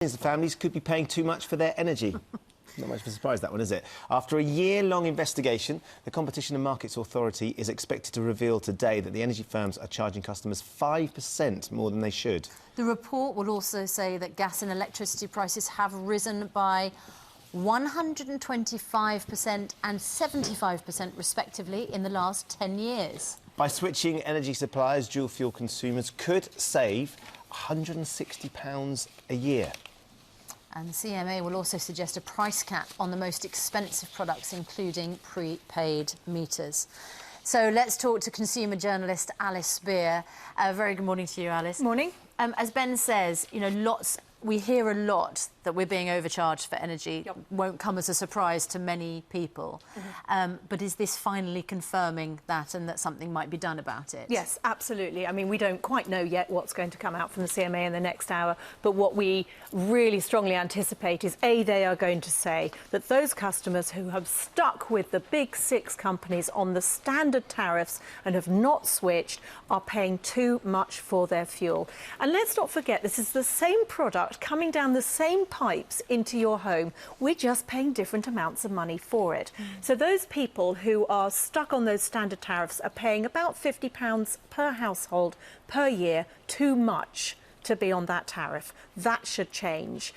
The families could be paying too much for their energy. Not much of a surprise, that one, is it? After a year-long investigation, the Competition and Markets Authority is expected to reveal today that the energy firms are charging customers 5% more than they should. The report will also say that gas and electricity prices have risen by 125% and 75% respectively in the last 10 years. By switching energy suppliers, dual-fuel consumers could save £160 a year. And the CMA will also suggest a price cap on the most expensive products, including prepaid meters. So let's talk to consumer journalist Alice Spear. Very good morning to you, Alice. Morning. As Ben says, you know, we hear a lot that we're being overcharged for energy. Yep. Won't come as a surprise to many people. But is this finally confirming that and that something might be done about it? Yes, absolutely. I mean, we don't quite know yet what's going to come out from the CMA in the next hour, but what we really strongly anticipate is, A, they are going to say that those customers who have stuck with the big six companies on the standard tariffs and have not switched are paying too much for their fuel. And let's not forget, this is the same product coming down the same pipes into your home. We're just paying different amounts of money for it. So those people who are stuck on those standard tariffs are paying about £50 per household per year, too much to be on that tariff. That should change.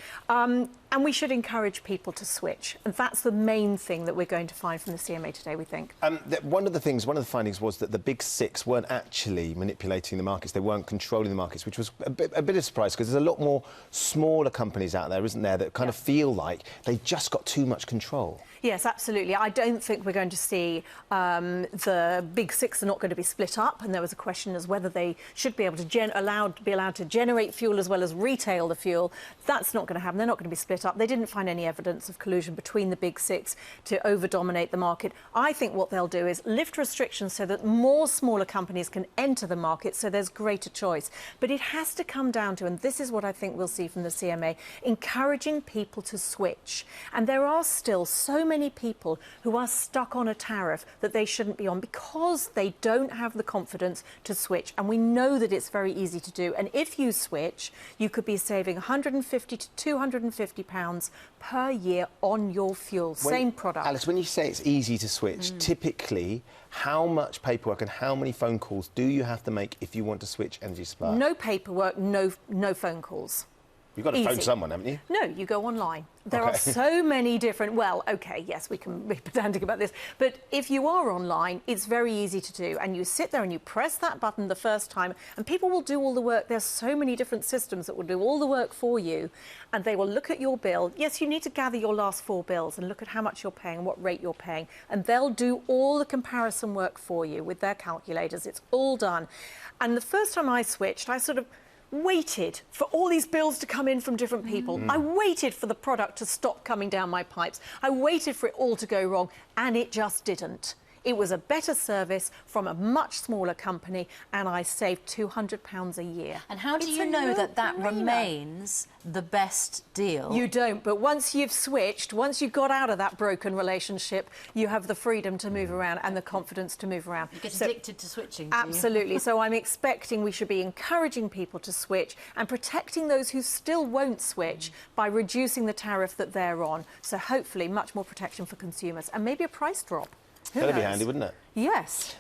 And we should encourage people to switch. And that's the main thing that we're going to find from the CMA today, we think. One of the findings was that the big six weren't actually manipulating the markets. They weren't controlling the markets, which was a bit of a surprise, because there's a lot more smaller companies out there, isn't there, that kind of feel like they just got too much control. Yes, absolutely. I don't think we're going to see the big six are not going to be split up. And there was a question as whether they should be able to be allowed to generate fuel as well as retail the fuel. That's not going to happen. They're not going to be split up. They didn't find any evidence of collusion between the big six to over-dominate the market. I think what they'll do is lift restrictions so that more smaller companies can enter the market, so there's greater choice. But it has to come down to, and this is what I think we'll see from the CMA, encouraging people to switch. And there are still so many people who are stuck on a tariff that they shouldn't be on because they don't have the confidence to switch. And we know that it's very easy to do. And if you switch, you could be saving £150 to £250 per year on your fuel, same product. Alice, when you say it's easy to switch, typically, how much paperwork and how many phone calls do you have to make if you want to switch energy supplier? No paperwork, no phone calls. You've got to phone someone, haven't you? No, you go online. There are so many different... Well, OK, yes, we can be pedantic about this, but if you are online, it's very easy to do. And you sit there and you press that button the first time, and people will do all the work. There's so many different systems that will do all the work for you, and they will look at your bill. Yes, you need to gather your last 4 bills and look at how much you're paying and what rate you're paying, and they'll do all the comparison work for you with their calculators. It's all done. And the first time I switched, I sort of waited for all these bills to come in from different people. I waited for the product to stop coming down my pipes. I waited for it all to go wrong, and it just didn't. It was a better service from a much smaller company, and I saved £200 a year. And how do you know that that remains the best deal? You don't, but once you've switched, once you've got out of that broken relationship, you have the freedom to move around and the confidence to move around. You get addicted to switching, do absolutely. So I'm expecting we should be encouraging people to switch and protecting those who still won't switch by reducing the tariff that they're on. So hopefully much more protection for consumers and maybe a price drop. That'd be handy, wouldn't it? Yes.